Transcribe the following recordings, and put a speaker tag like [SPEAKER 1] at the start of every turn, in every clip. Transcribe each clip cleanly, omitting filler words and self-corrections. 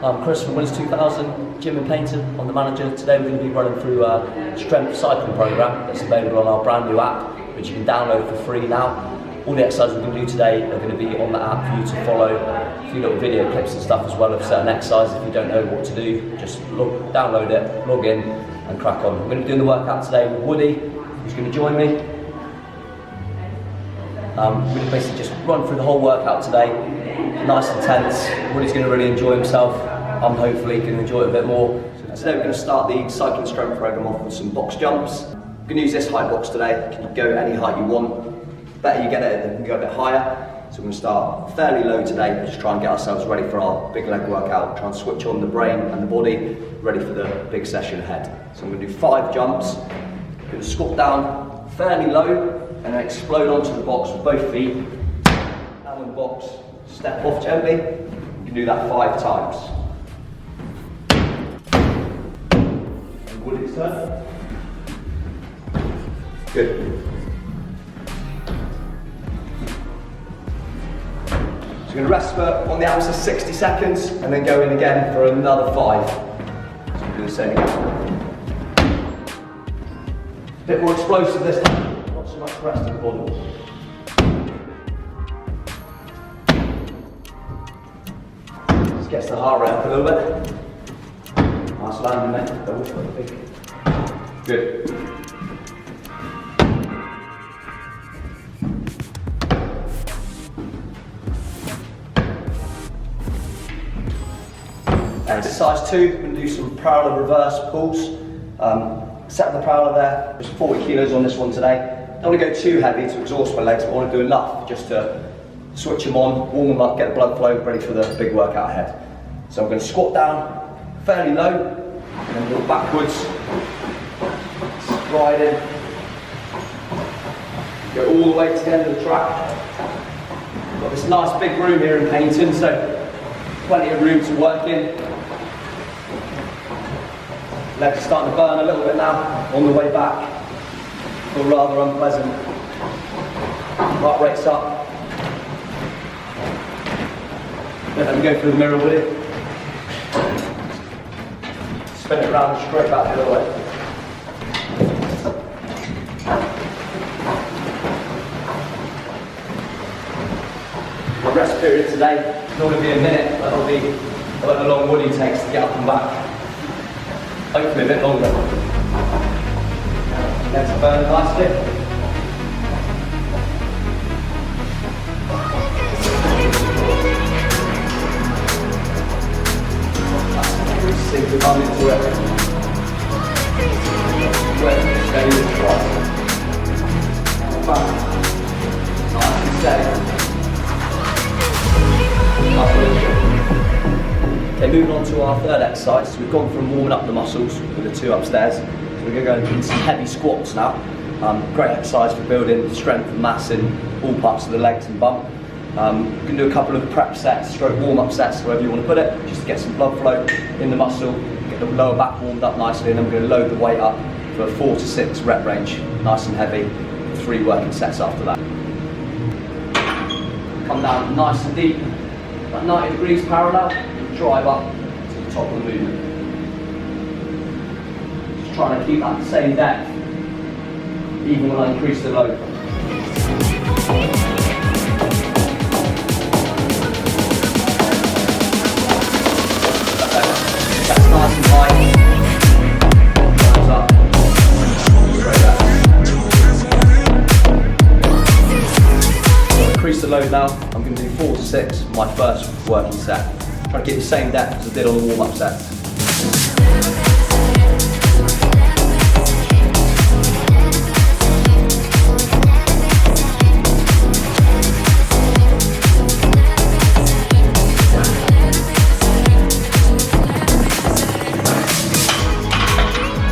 [SPEAKER 1] I'm Chris from Willis 2000, Gym and Painting. I'm the manager. Today we're going to be running through a strength cycling program that's available on our brand new app, which you can download for free now. All the exercises we're going to do today are going to be on the app for you to follow. A few little video clips and stuff as well of certain exercises. If you don't know what to do, just download it, log in and crack on. We're going to be doing the workout today with Woody, who's going to join me. We're going to basically just run through the whole workout today. Nice and tense. Woody's going to really enjoy himself. I'm hopefully going to enjoy it a bit more. So today we're going to start the cycling strength program off with some box jumps. We're going to use this height box today. You can go any height you want. Better you get it, then you can go a bit higher. So we're going to start fairly low today, but just try and get ourselves ready for our big leg workout. Try and switch on the brain and the body, ready for the big session ahead. So I'm going to do 5 jumps. I'm going to squat down fairly low and then explode onto the box with both feet. Down in the box, step off gently. You can do that 5 times. And Woody's turn. Good. We're going to rest on the outs for 60 seconds and then go in again for another 5. So we'll do the same again. A bit more explosive this time, not so much rest in the body. Just gets the heart rate up a little bit. Nice landing there. Good. Exercise 2, we're going to do some parallel reverse pulls. Set the parallel there, there's 40 kilos on this one today. Don't want to go too heavy to exhaust my legs, but I want to do enough just to switch them on, warm them up, get the blood flow, ready for the big workout ahead. So I'm going to squat down fairly low, and then walk backwards, stride in, go all the way to the end of the track. Got this nice big room here in Painting, so plenty of room to work in. Legs are starting to burn a little bit now on the way back. Feel rather unpleasant. Heart rate's up. Let me go through the mirror with it. Spin it around and straight back the other way. The rest period today, it's not going to be a minute, that'll be how long Woody takes to get up and back. Hopefully a bit longer. Let's burn nicely. Sink the bum into it. Stay in the trot. Back. Nice and steady. Okay, moving on to our third exercise. So we've gone from warming up the muscles with the 2 upstairs. So we're going to go into some heavy squats now. Great exercise for building strength and mass in all parts of the legs and bum. We can do a couple of prep sets, stroke warm-up sets, wherever you want to put it, just to get some blood flow in the muscle, get the lower back warmed up nicely, and then we're going to load the weight up for a 4 to 6 rep range, nice and heavy, 3 working sets after that. Come down nice and deep, about 90 degrees parallel, drive up to the top of the movement. Just trying to keep that same depth, even when I increase the load. That's nice and high. Goes up. Straight back. Increase the load now. I'm going to do 4 to 6, my first working set. Try to get the same depth as I did on the warm-up set.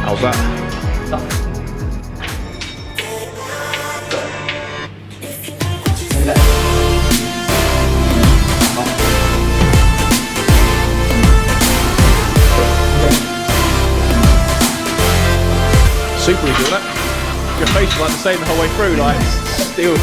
[SPEAKER 2] How's that?
[SPEAKER 3] Super easy, wasn't it? Your face was like the same the whole way through, like still.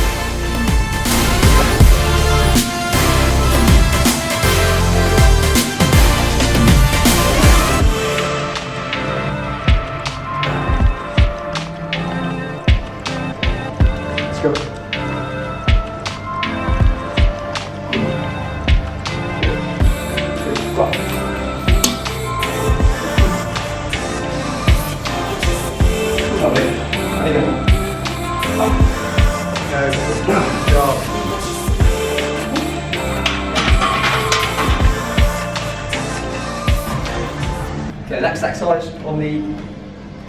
[SPEAKER 1] Okay, the next exercise on the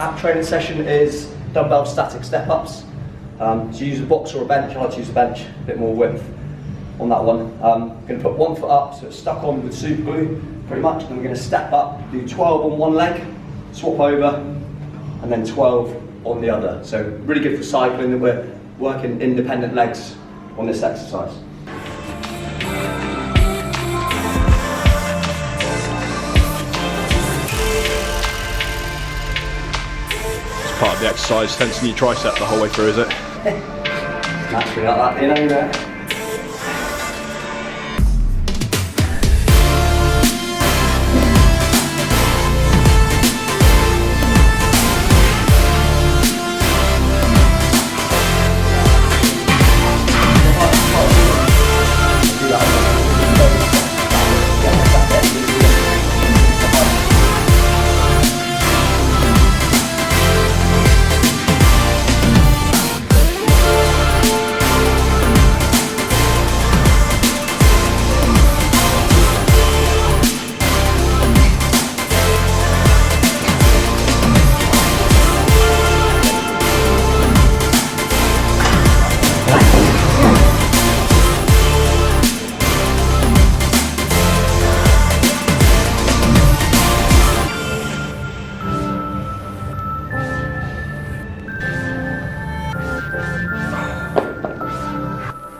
[SPEAKER 1] app training session is dumbbell static step-ups. So you use a box or a bench. I like to use a bench, a bit more width on that one. I'm going to put one foot up so it's stuck on with super glue pretty much, and we're going to step up, do 12 on one leg, swap over, and then 12 on the other. So really good for cycling, that we're working independent legs on this exercise.
[SPEAKER 3] Part of the exercise, tensing your tricep the whole way through, is it?
[SPEAKER 1] Naturally like that, you know.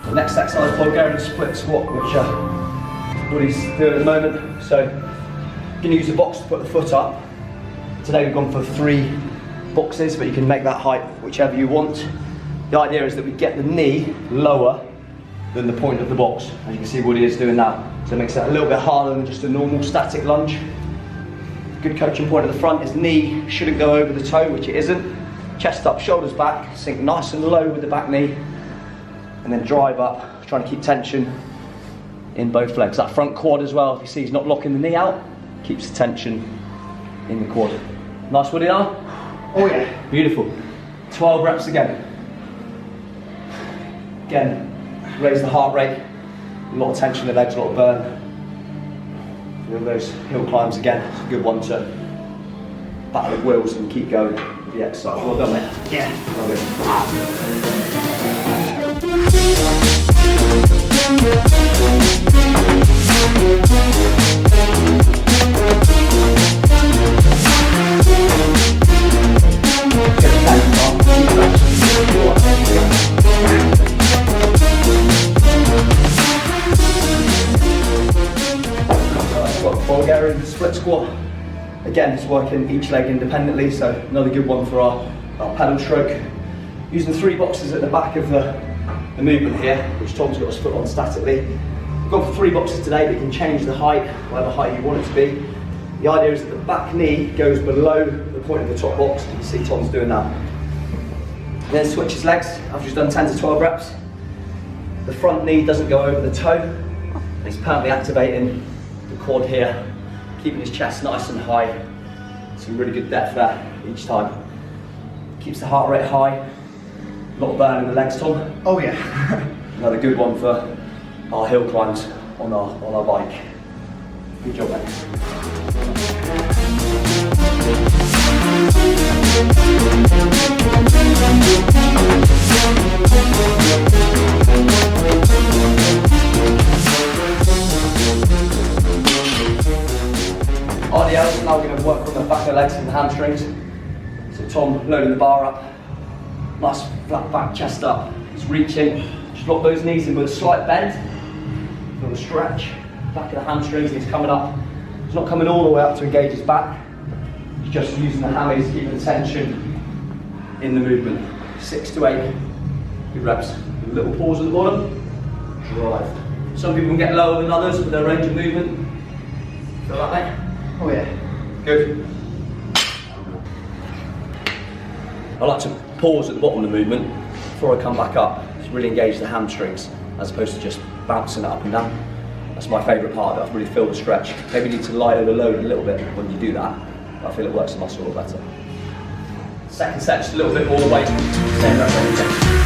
[SPEAKER 1] The next exercise, Bulgarian split squat, which what he's doing at the moment. So you're going to use a box to put the foot up. Today we've gone for 3 boxes, but you can make that height whichever you want. The idea is that we get the knee lower than the point of the box. As you can see what he is doing now. So it makes it a little bit harder than just a normal static lunge. Good coaching point at the front is knee shouldn't go over the toe, which it isn't. Chest up, shoulders back, sink nice and low with the back knee. And then drive up, trying to keep tension in both legs. That front quad as well, if you see he's not locking the knee out, keeps the tension in the quad. Nice, Woody, now? Oh yeah. Beautiful. 12 reps again. Again, raise the heart rate, a lot of tension in the legs, a lot of burn. Feel those hill climbs again, it's a good one to battle the wheels and keep going with the exercise. Well done, mate. Yeah. Love it. Bulgarian split squat. Again, it's working each leg independently, so another good one for our pedal stroke. Using 3 boxes at the back of the movement here, which Tom's got his foot on statically. We've gone for 3 boxes today, but you can change the height, whatever height you want it to be. The idea is that the back knee goes below the point of the top box. You can see Tom's doing that. Then switch his legs, after he's done 10 to 12 reps. The front knee doesn't go over the toe, and he's permanently activating the quad here, keeping his chest nice and high. Some really good depth there each time. Keeps the heart rate high. A lot of burn in the legs, Tom.
[SPEAKER 4] Oh yeah.
[SPEAKER 1] Another good one for our hill climbs on our bike. Good job, mate. RDLs, now we're going to work on the back of the legs and the hamstrings. So Tom loading the bar up, nice flat back, chest up. He's reaching, just lock those knees in with a slight bend. Feel the stretch, back of the hamstrings, and he's coming up. He's not coming all the way up to engage his back. He's just using the hammies to keep the tension in the movement. 6 to 8 good reps. A little pause at the bottom, drive. Some people can get lower than others with their range of movement. Feel that, mate?
[SPEAKER 4] Oh yeah.
[SPEAKER 1] Good. I like to pause at the bottom of the movement before I come back up to really engage the hamstrings as opposed to just bouncing it up and down. That's my favourite part of it. I really feel the stretch. Maybe you need to lighten the load a little bit when you do that, but I feel it works the muscle a lot better. Second set, just a little bit more weight. Same rep again.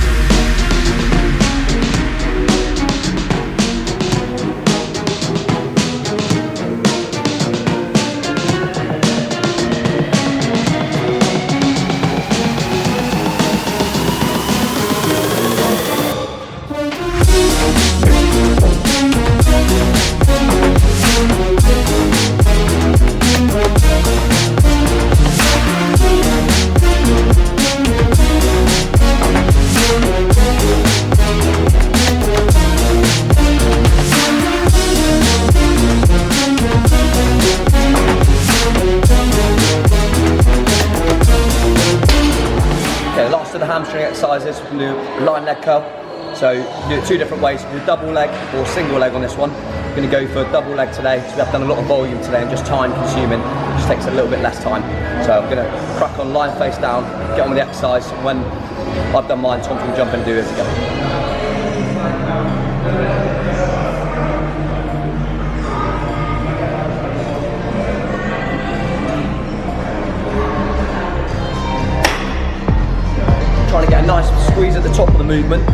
[SPEAKER 1] hamstring exercises. We can do a line leg curl. So you can do it 2 different ways. You can do double leg or single leg on this one. I'm going to go for double leg today. So we have done a lot of volume today and just time consuming. It just takes a little bit less time. So I'm going to crack on lying face down, get on with the exercise. And when I've done mine, Tom can jump in and do his again. Trying to get a nice squeeze at the top of the movement,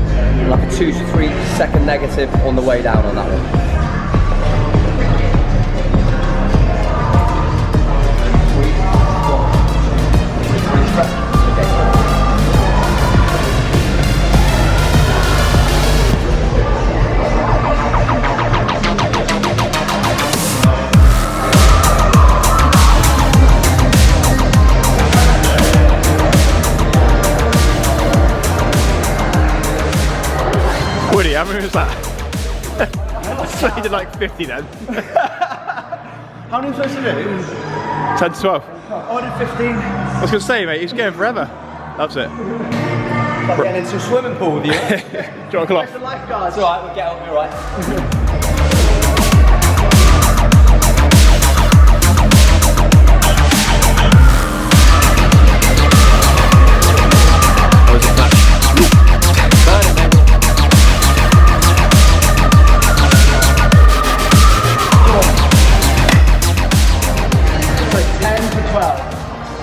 [SPEAKER 1] like a 2 to 3 second negative on the way down on that one.
[SPEAKER 3] Woody, how many was that? So you did like 50 then.
[SPEAKER 4] How many was I supposed to do?
[SPEAKER 3] 10 to 12.
[SPEAKER 4] Oh, I did 15.
[SPEAKER 3] I was going to say, mate, he's going forever. That's it.
[SPEAKER 1] I'm getting into a swimming pool with you.
[SPEAKER 3] Do you want to call off?
[SPEAKER 1] It's alright, we'll get up, you're right.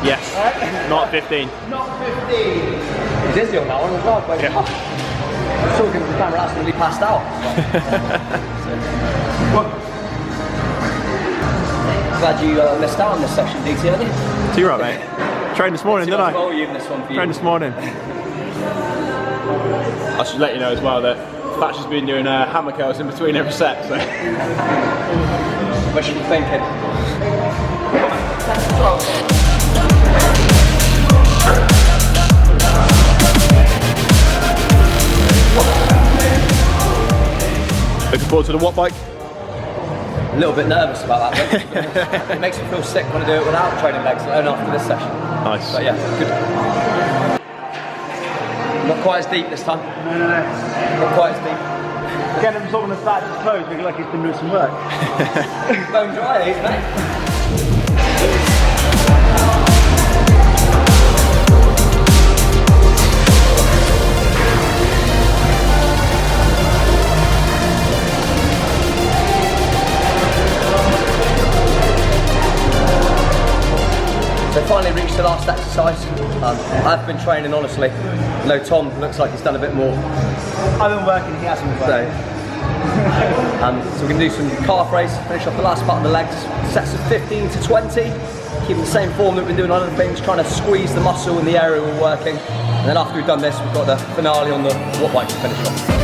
[SPEAKER 3] Yes, not 15.
[SPEAKER 1] Not 15. He's dizzy on that one as well.
[SPEAKER 3] Yeah.
[SPEAKER 1] I'm talking to the camera, absolutely passed out. Glad you missed out on this section, DT, aren't you?
[SPEAKER 3] So you're right, mate. Trained this morning, didn't I?
[SPEAKER 1] Volume this one for you.
[SPEAKER 3] Trained this morning. I should let you know as well that Thatch has been doing hammer curls in between every set. So.
[SPEAKER 1] What should you thinking?
[SPEAKER 3] Looking forward to the watt bike?
[SPEAKER 1] A little bit nervous about that, but it makes me feel sick when I do it without training legs, and after this session.
[SPEAKER 3] Nice.
[SPEAKER 1] But yeah, good. Not quite as deep this time.
[SPEAKER 4] No.
[SPEAKER 1] Not quite as deep.
[SPEAKER 4] Get him talking to Thatch his clothes, looking like he's been doing some work.
[SPEAKER 1] Bone dry, isn't it? So finally reached the last exercise. I've been training honestly. I know Tom looks like he's done a bit more.
[SPEAKER 4] I've been working, he hasn't been working.
[SPEAKER 1] So we're going to do some calf raise, finish off the last part of the legs. Sets of 15 to 20. Keeping the same form that we've been doing on other things, trying to squeeze the muscle in the area we're working. And then after we've done this, we've got the finale on the watt bike to finish off.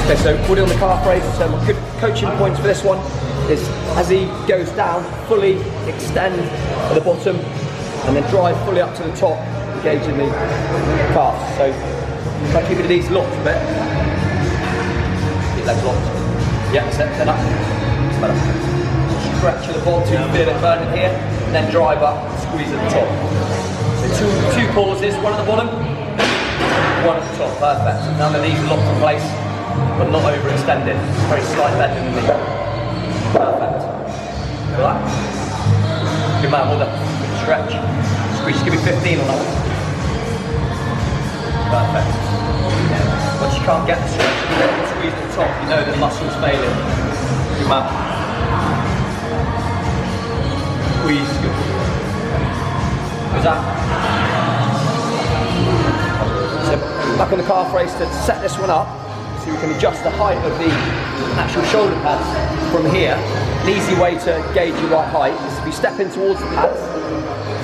[SPEAKER 1] Okay, so Woody on the calf raise. So my good coaching points for this one is as he goes down, fully extend at the bottom and then drive fully up to the top, engaging the calves. So try to keep these locked a bit. Keep legs locked. Yeah, that's it, then up. Better. Stretch at the bottom, you feel it burning here, and then drive up, squeeze at the top. So two pauses, one at the bottom, one at the top, perfect. Now the knees are locked in place, but not overextended. Very slight bend in the knee. Perfect. Feel that? Good man, well done. Stretch. Squeeze, give me 15 on that one. Perfect. Once you can't get the stretch, squeeze at the top, you know the muscle's failing. Good man. Squeeze, good. What's that? So back on the calf raise to set this one up, so we can adjust the height of the actual shoulder pads from here. An easy way to gauge your right height is if you step in towards the pads,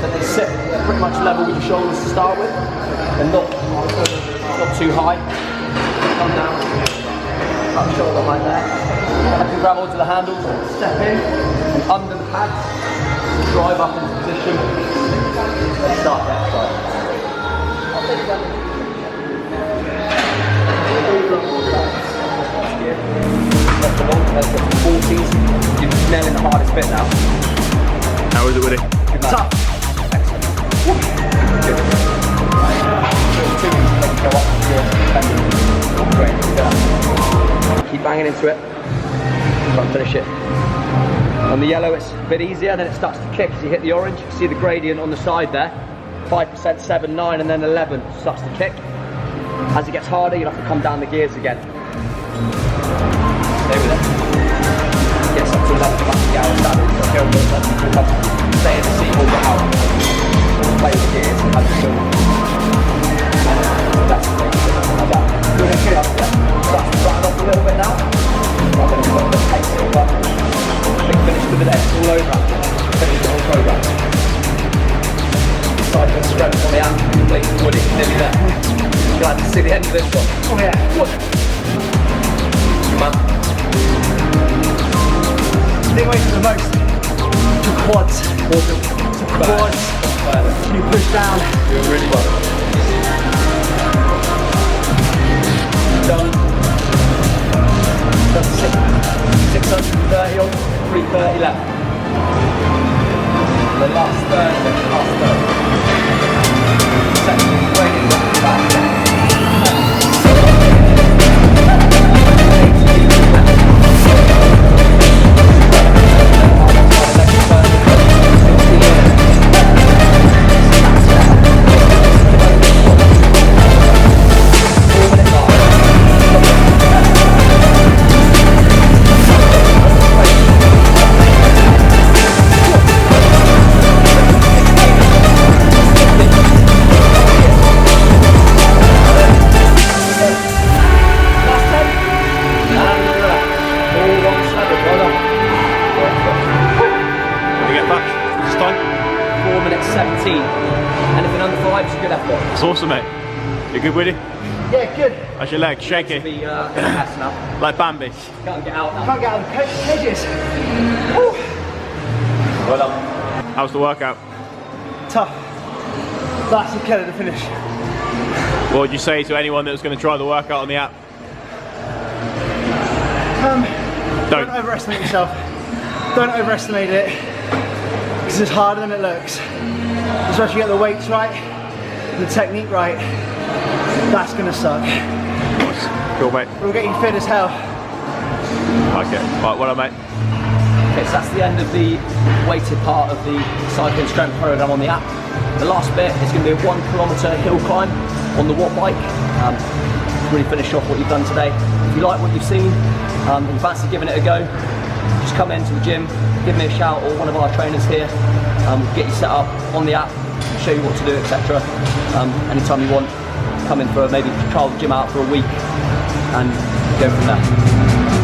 [SPEAKER 1] so they sit pretty much level with your shoulders to start with, and not too high. Come down, cut the shoulder line there. Then I can grab onto the handles, step in, and under the pads, drive up into position, and start the exercise. Let's go 14 fit now.
[SPEAKER 3] How is it, Woody?
[SPEAKER 1] Good man.
[SPEAKER 4] Tough.
[SPEAKER 1] Excellent. Good. Keep banging into it. Try and finish it. On the yellow it's a bit easier, then it starts to kick as you hit the orange. You see the gradient on the side there. 5%, 7, 9 and then 11 starts to kick. As it gets harder you'll have to come down the gears again. Stay with it. Get up to 11 back to the hour standard. Go a little bit. Stay in the seat, hold it out. Play with the gears and have the feel. That's the thing. Like that. Good, good. Start to flatten off a little bit now. Rather than put the pace it up. Big finish for the day. It's all over. Finish the whole program. Side of strength on the amp. Completely woody. Nearly there. Glad to see the end of this one. Oh yeah. Good. Good man.
[SPEAKER 4] Big weight for the most. To quads. Quads. You push down.
[SPEAKER 1] Doing really well. Done 630 on, 330 left. The last third, Second gradient left back. Anything under 5 is a good effort.
[SPEAKER 3] That's awesome, mate. You good, Woody?
[SPEAKER 4] Yeah, good.
[SPEAKER 3] How's your leg? Shaky?
[SPEAKER 1] Be mess now.
[SPEAKER 3] Like Bambi?
[SPEAKER 1] Can't get out now.
[SPEAKER 4] Can't get out of the cages. Woo.
[SPEAKER 1] Well done.
[SPEAKER 3] How's the workout?
[SPEAKER 4] Tough. That's a killer to finish.
[SPEAKER 3] What would you say to anyone that was going to try the workout on the app?
[SPEAKER 4] Don't overestimate yourself. Don't overestimate it. Because it's harder than it looks. Especially if you get the weights right, the technique right, that's gonna suck.
[SPEAKER 3] Nice. Cool, mate.
[SPEAKER 4] We'll get you fit as hell.
[SPEAKER 3] Okay. Right, well done, mate.
[SPEAKER 1] Okay, so that's the end of the weighted part of the cycling strength program on the app. The last bit is going to be a 1 kilometre hill climb on the watt bike. Really finish off what you've done today. If you like what you've seen, and you fancy giving it a go, just come into the gym, give me a shout, or one of our trainers here. Get you set up on the app, show you what to do, etc. Anytime you want, come in for maybe trial the gym out for a week and go from there.